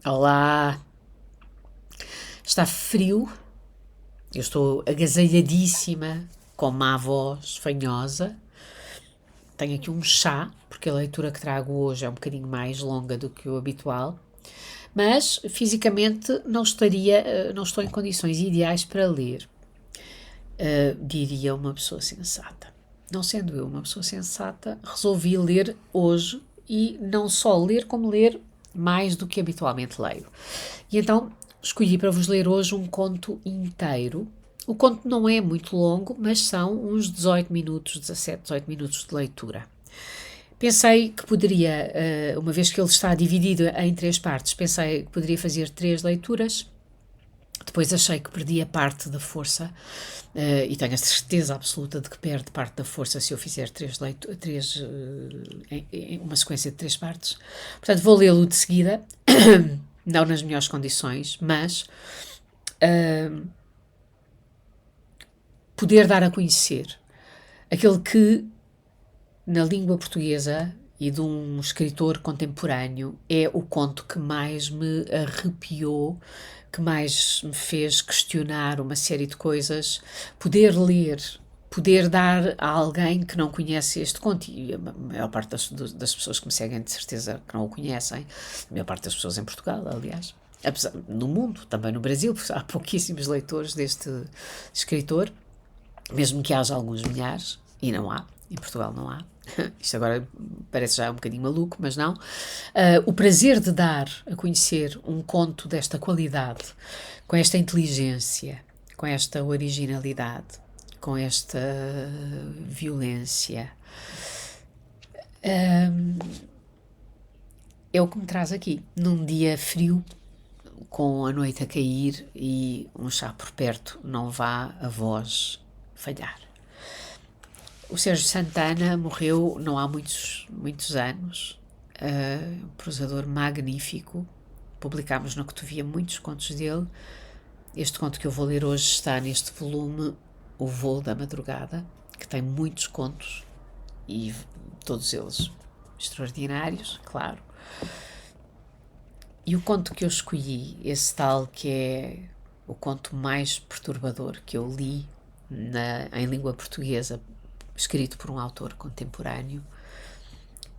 Olá, está frio, eu estou agasalhadíssima, com má voz, fanhosa. Tenho aqui um chá, porque a leitura que trago hoje é um bocadinho mais longa do que o habitual, mas fisicamente não estou em condições ideais para ler, diria uma pessoa sensata. Não sendo eu uma pessoa sensata, resolvi ler hoje e não só ler, como ler mais do que habitualmente leio. E então escolhi para vos ler hoje um conto inteiro. O conto não é muito longo, mas são uns 18 minutos, 17, 18 minutos de leitura. Pensei que poderia, uma vez que ele está dividido em três partes, pensei que poderia fazer três leituras. Depois achei que perdia parte da força, e tenho a certeza absoluta de que perde parte da força se eu fizer uma sequência de três partes. Portanto, vou lê-lo de seguida, não nas melhores condições, mas poder dar a conhecer aquele que, na língua portuguesa e de um escritor contemporâneo, é o conto que mais me arrepiou, que mais me fez questionar uma série de coisas. Poder ler, poder dar a alguém que não conhece este conto, e a maior parte das pessoas que me seguem de certeza que não o conhecem, a maior parte das pessoas em Portugal, aliás, apesar, no mundo, também no Brasil, porque há pouquíssimos leitores deste escritor, mesmo que haja alguns milhares, e não há, em Portugal não há. Isto agora parece já um bocadinho maluco, mas não. O prazer de dar a conhecer um conto desta qualidade, com esta inteligência, com esta originalidade, com esta violência, é o que me traz aqui, num dia frio, com a noite a cair e um chá por perto, não vá a voz falhar. O Sérgio Santana morreu não há muitos anos, um prosador magnífico. Publicámos na Cotovia muitos contos dele. Este conto que eu vou ler hoje está neste volume, O Voo da Madrugada, que tem muitos contos e todos eles extraordinários, claro. E o conto que eu escolhi, esse tal que é o conto mais perturbador que eu li em língua portuguesa, escrito por um autor contemporâneo,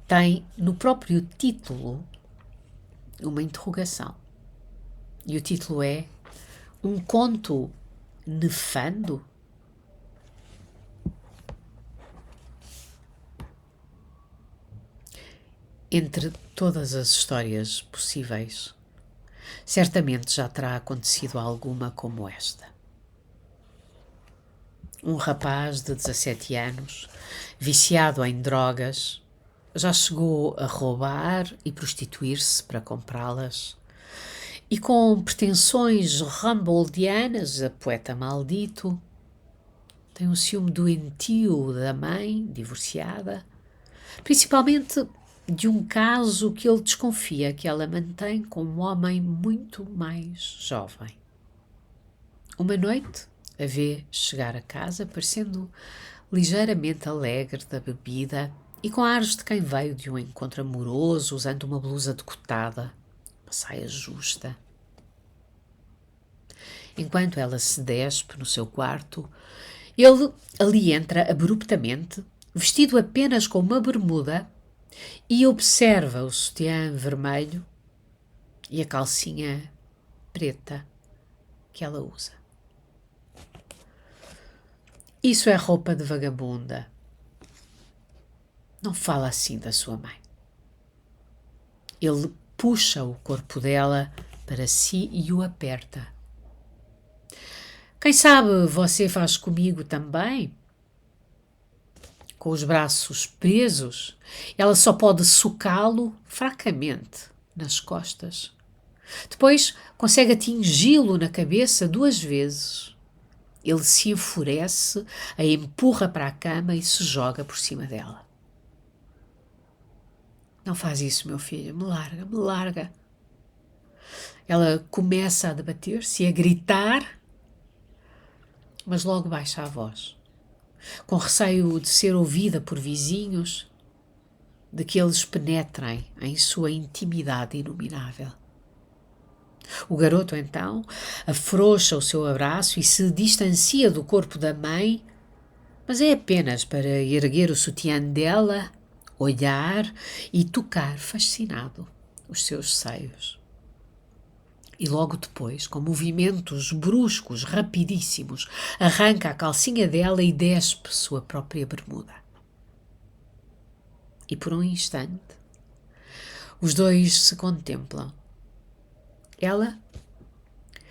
tem no próprio título uma interrogação. E o título é Um Conto Nefando? Entre todas as histórias possíveis, certamente já terá acontecido alguma como esta. Um rapaz de 17 anos, viciado em drogas, já chegou a roubar e prostituir-se para comprá-las. E com pretensões ramboldianas, a poeta maldito tem um ciúme doentio da mãe, divorciada, principalmente de um caso que ele desconfia que ela mantém com um homem muito mais jovem. Uma noite, a vê chegar a casa, parecendo ligeiramente alegre da bebida e com ares de quem veio de um encontro amoroso, usando uma blusa decotada, uma saia justa. Enquanto ela se despe no seu quarto, ele ali entra abruptamente, vestido apenas com uma bermuda, e observa o sutiã vermelho e a calcinha preta que ela usa. Isso é roupa de vagabunda. Não fala assim da sua mãe. Ele puxa o corpo dela para si e o aperta. Quem sabe você faz comigo também? Com os braços presos, ela só pode socá-lo fracamente nas costas. Depois consegue atingi-lo na cabeça 2 vezes. Ele se enfurece, a empurra para a cama e se joga por cima dela. Não faz isso, meu filho, me larga, me larga. Ela começa a debater-se, a gritar, mas logo baixa a voz, com receio de ser ouvida por vizinhos, de que eles penetrem em sua intimidade inominável. O garoto, então, afrouxa o seu abraço e se distancia do corpo da mãe, mas é apenas para erguer o sutiã dela, olhar e tocar, fascinado, os seus seios. E logo depois, com movimentos bruscos, rapidíssimos, arranca a calcinha dela e despe sua própria bermuda. E por um instante, os dois se contemplam. Ela,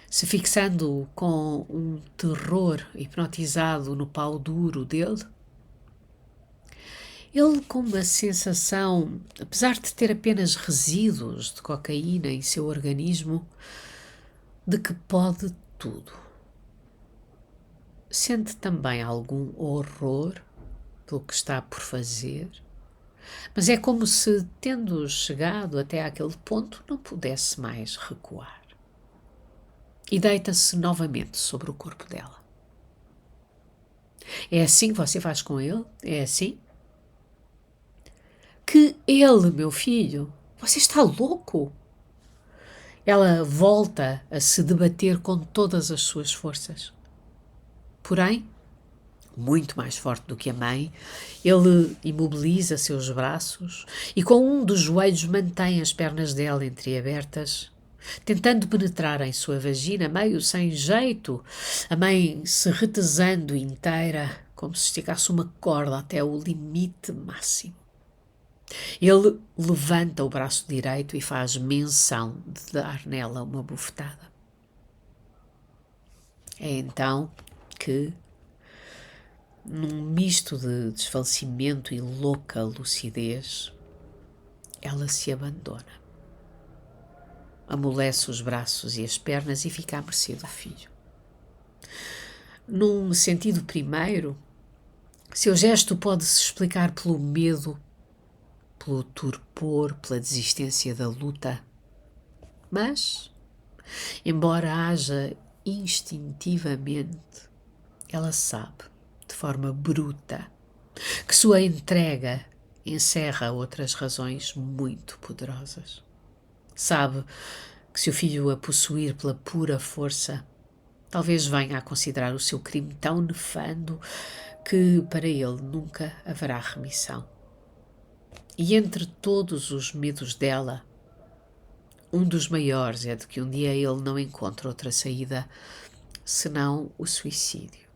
se fixando com um terror hipnotizado no pau duro dele, ele com uma sensação, apesar de ter apenas resíduos de cocaína em seu organismo, de que pode tudo. Sente também algum horror pelo que está por fazer, mas é como se, tendo chegado até aquele ponto, não pudesse mais recuar. E deita-se novamente sobre o corpo dela. É assim que você faz com ele? É assim? Que ele, meu filho? Você está louco? Ela volta a se debater com todas as suas forças. Porém, muito mais forte do que a mãe, ele imobiliza seus braços e com um dos joelhos mantém as pernas dela entreabertas, tentando penetrar em sua vagina meio sem jeito, a mãe se retesando inteira, como se esticasse uma corda até o limite máximo. Ele levanta o braço direito e faz menção de dar nela uma bufetada. É então que, num misto de desfalecimento e louca lucidez, ela se abandona. Amolece os braços e as pernas e fica à mercê do filho. Num sentido primeiro, seu gesto pode-se explicar pelo medo, pelo torpor, pela desistência da luta. Mas, embora haja instintivamente, ela sabe, de forma bruta, que sua entrega encerra outras razões muito poderosas. Sabe que se o filho a possuir pela pura força, talvez venha a considerar o seu crime tão nefando que para ele nunca haverá remissão. E entre todos os medos dela, um dos maiores é de que um dia ele não encontre outra saída senão o suicídio.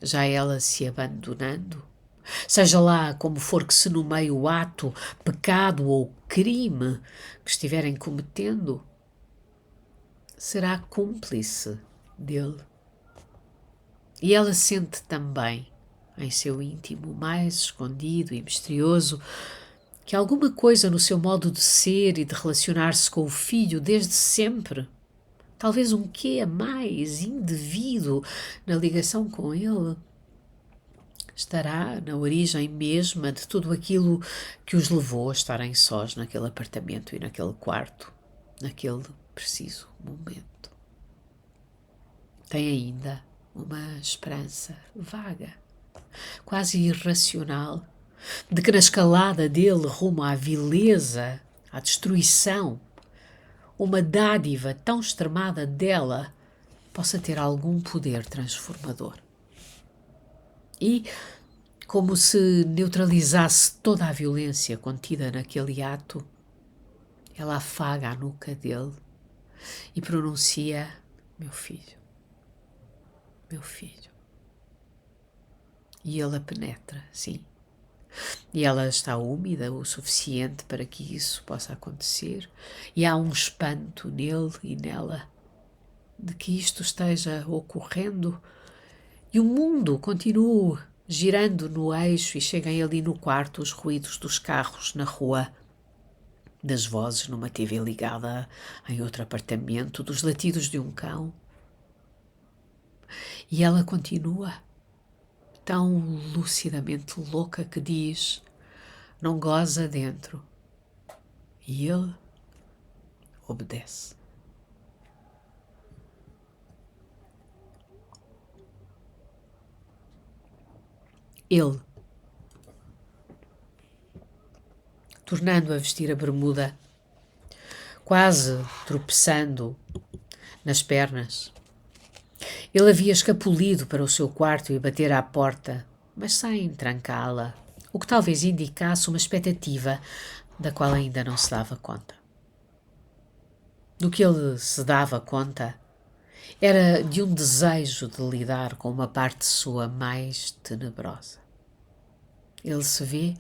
Já ela se abandonando, seja lá como for que se nomeie o ato, pecado ou crime que estiverem cometendo, será cúmplice dele. E ela sente também, em seu íntimo mais escondido e misterioso, que alguma coisa no seu modo de ser e de relacionar-se com o filho desde sempre, talvez um quê a mais indevido na ligação com ele, estará na origem mesma de tudo aquilo que os levou a estarem sós naquele apartamento e naquele quarto, naquele preciso momento. Tem ainda uma esperança vaga, quase irracional, de que na escalada dele rumo à vileza, à destruição, uma dádiva tão extremada dela possa ter algum poder transformador. E, como se neutralizasse toda a violência contida naquele ato, ela afaga a nuca dele e pronuncia: meu filho, meu filho. E ele a penetra, sim. E ela está úmida o suficiente para que isso possa acontecer, e há um espanto nele e nela de que isto esteja ocorrendo e o mundo continue girando no eixo e cheguem ali no quarto os ruídos dos carros na rua, das vozes numa TV ligada em outro apartamento, dos latidos de um cão. E ela continua, tão lucidamente louca que diz: não goza dentro. E ele obedece. Ele, tornando a vestir a bermuda, quase tropeçando nas pernas. Ele havia escapulido para o seu quarto e bater à porta, mas sem trancá-la, o que talvez indicasse uma expectativa da qual ainda não se dava conta. Do que ele se dava conta era de um desejo de lidar com uma parte sua mais tenebrosa. Ele se vê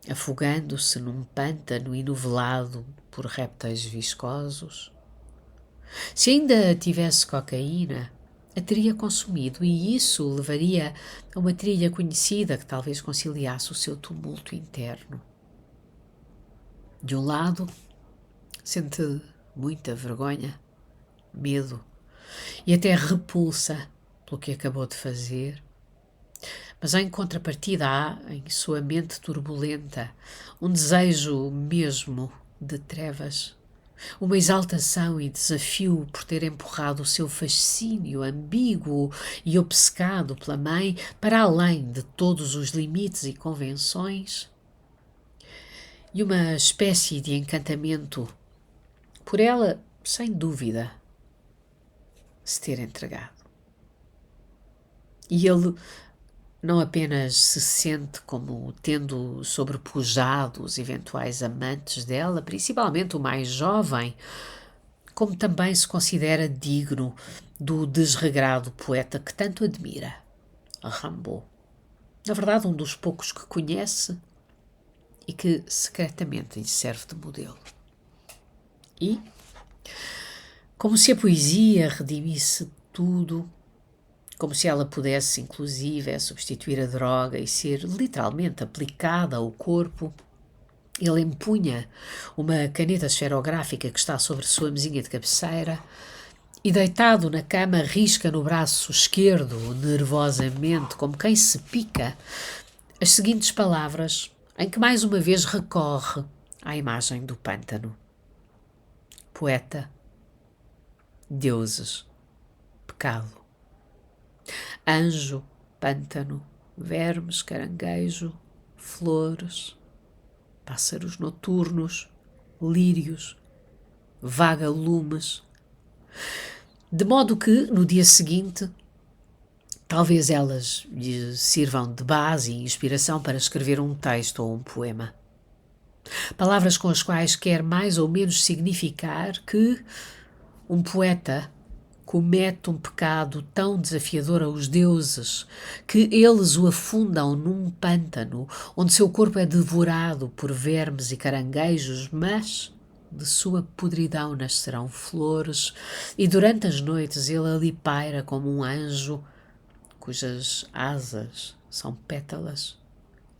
afogando-se num pântano enovelado por répteis viscosos. Se ainda tivesse cocaína, a teria consumido e isso o levaria a uma trilha conhecida que talvez conciliasse o seu tumulto interno. De um lado, sente muita vergonha, medo e até repulsa pelo que acabou de fazer. Mas em contrapartida há, em sua mente turbulenta, um desejo mesmo de trevas, uma exaltação e desafio por ter empurrado o seu fascínio ambíguo e obcecado pela mãe para além de todos os limites e convenções, e uma espécie de encantamento por ela, sem dúvida, se ter entregado. E ele não apenas se sente como tendo sobrepujado os eventuais amantes dela, principalmente o mais jovem, como também se considera digno do desregrado poeta que tanto admira, Rimbaud. Na verdade, um dos poucos que conhece e que secretamente lhe serve de modelo. E, como se a poesia redimisse tudo, como se ela pudesse, inclusive, substituir a droga e ser literalmente aplicada ao corpo, ele empunha uma caneta esferográfica que está sobre sua mesinha de cabeceira e, deitado na cama, risca no braço esquerdo, nervosamente, como quem se pica, as seguintes palavras, em que mais uma vez recorre à imagem do pântano. Poeta, deuses, pecado. Anjo, pântano, vermes, caranguejo, flores, pássaros noturnos, lírios, vagalumes. De modo que, no dia seguinte, talvez elas lhe sirvam de base e inspiração para escrever um texto ou um poema. Palavras com as quais quer mais ou menos significar que um poeta comete um pecado tão desafiador aos deuses que eles o afundam num pântano onde seu corpo é devorado por vermes e caranguejos, mas de sua podridão nascerão flores e durante as noites ele ali paira como um anjo cujas asas são pétalas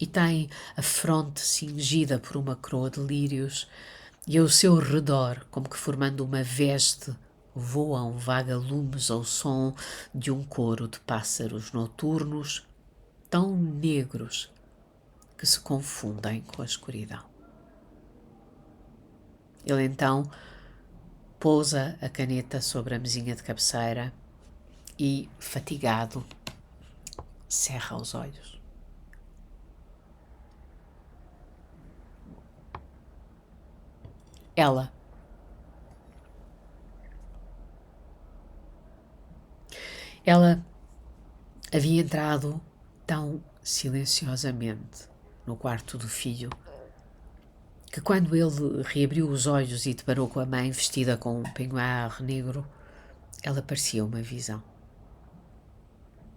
e tem a fronte cingida por uma coroa de lírios e ao seu redor, como que formando uma veste, voam vagalumes ao som de um coro de pássaros noturnos, tão negros que se confundem com a escuridão. Ele então pousa a caneta sobre a mesinha de cabeceira e, fatigado, cerra os olhos. Ela havia entrado tão silenciosamente no quarto do filho que quando ele reabriu os olhos e deparou com a mãe vestida com um peignoir negro, ela parecia uma visão.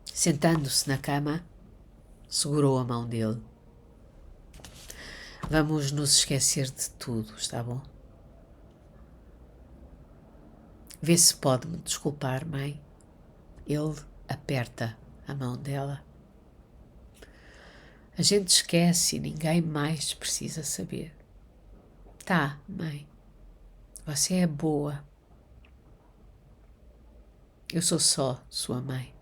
Sentando-se na cama, segurou a mão dele. Vamos nos esquecer de tudo, está bom? Vê se pode me desculpar, mãe. Ele aperta a mão dela. A gente esquece e ninguém mais precisa saber. Tá, mãe. Você é boa. Eu sou só sua mãe.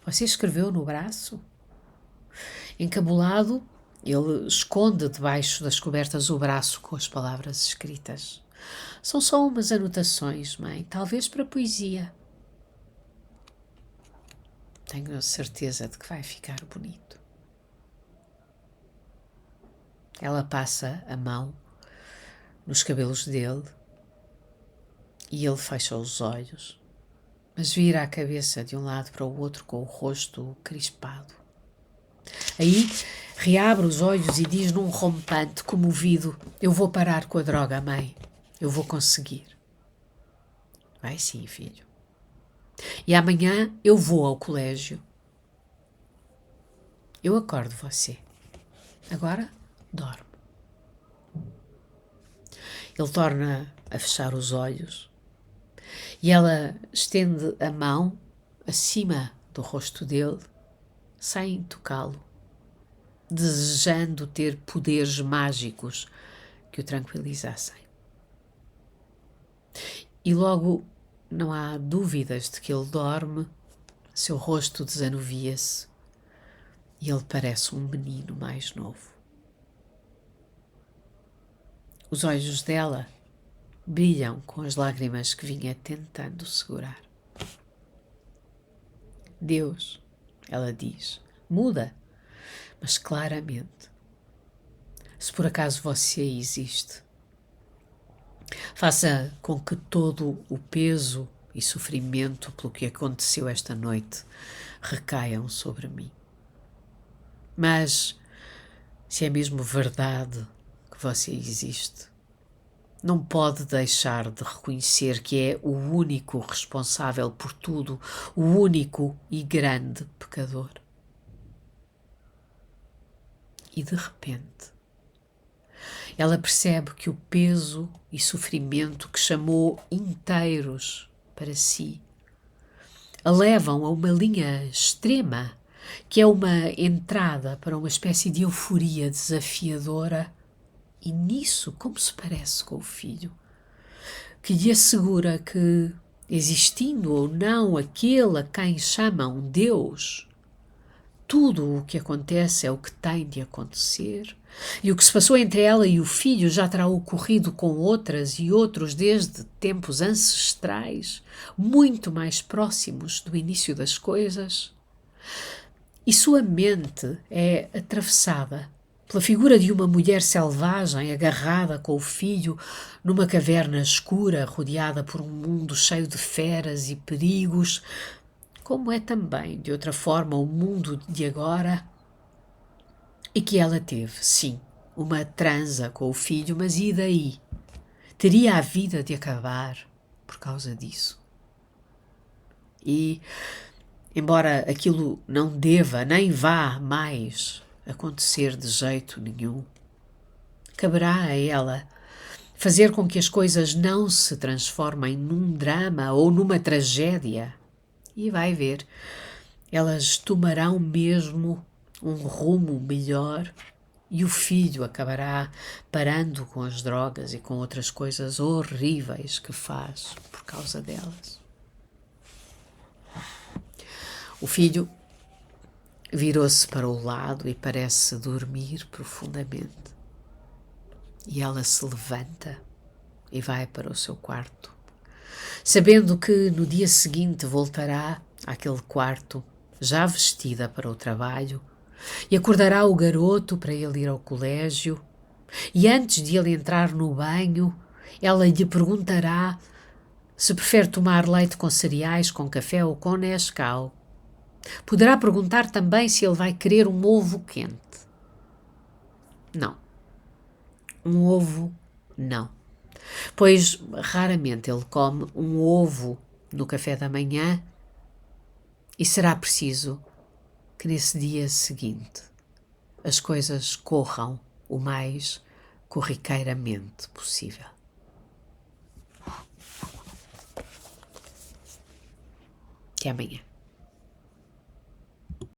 Você escreveu no braço? Encabulado, ele esconde debaixo das cobertas o braço com as palavras escritas. São só umas anotações, mãe, talvez para poesia. Tenho a certeza de que vai ficar bonito. Ela passa a mão nos cabelos dele e ele fecha os olhos, mas vira a cabeça de um lado para o outro com o rosto crispado. Aí reabre os olhos e diz num rompante, comovido: eu vou parar com a droga, mãe. Eu vou conseguir. Vai sim, filho. E amanhã eu vou ao colégio. Eu acordo você. Agora dorme. Ele torna a fechar os olhos e ela estende a mão acima do rosto dele, sem tocá-lo, desejando ter poderes mágicos que o tranquilizassem. E logo não há dúvidas de que ele dorme, seu rosto desanuvia-se e ele parece um menino mais novo. Os olhos dela brilham com as lágrimas que vinha tentando segurar. Deus, ela diz, muda, mas claramente. Se por acaso você existe, faça com que todo o peso e sofrimento pelo que aconteceu esta noite recaiam sobre mim. Mas, se é mesmo verdade que você existe, não pode deixar de reconhecer que é o único responsável por tudo, o único e grande pecador. E de repente, ela percebe que o peso e sofrimento que chamou inteiros para si a levam a uma linha extrema, que é uma entrada para uma espécie de euforia desafiadora, e nisso, como se parece com o filho, que lhe assegura que, existindo ou não aquele a quem chamam Deus, tudo o que acontece é o que tem de acontecer, e o que se passou entre ela e o filho já terá ocorrido com outras e outros desde tempos ancestrais, muito mais próximos do início das coisas. E sua mente é atravessada pela figura de uma mulher selvagem agarrada com o filho numa caverna escura rodeada por um mundo cheio de feras e perigos, como é também, de outra forma, o mundo de agora, e que ela teve, sim, uma transa com o filho, mas e daí? Teria a vida de acabar por causa disso. E, embora aquilo não deva nem vá mais acontecer de jeito nenhum, caberá a ela fazer com que as coisas não se transformem num drama ou numa tragédia. E vai ver, elas tomarão mesmo um rumo melhor e o filho acabará parando com as drogas e com outras coisas horríveis que faz por causa delas. O filho virou-se para o lado e parece dormir profundamente. E ela se levanta e vai para o seu quarto, sabendo que no dia seguinte voltará àquele quarto, já vestida para o trabalho, e acordará o garoto para ele ir ao colégio, e antes de ele entrar no banho, ela lhe perguntará se prefere tomar leite com cereais, com café ou com Nescau. Poderá perguntar também se ele vai querer um ovo quente. Não. Um ovo, não. Pois raramente ele come um ovo no café da manhã e será preciso que nesse dia seguinte as coisas corram o mais corriqueiramente possível. Até amanhã.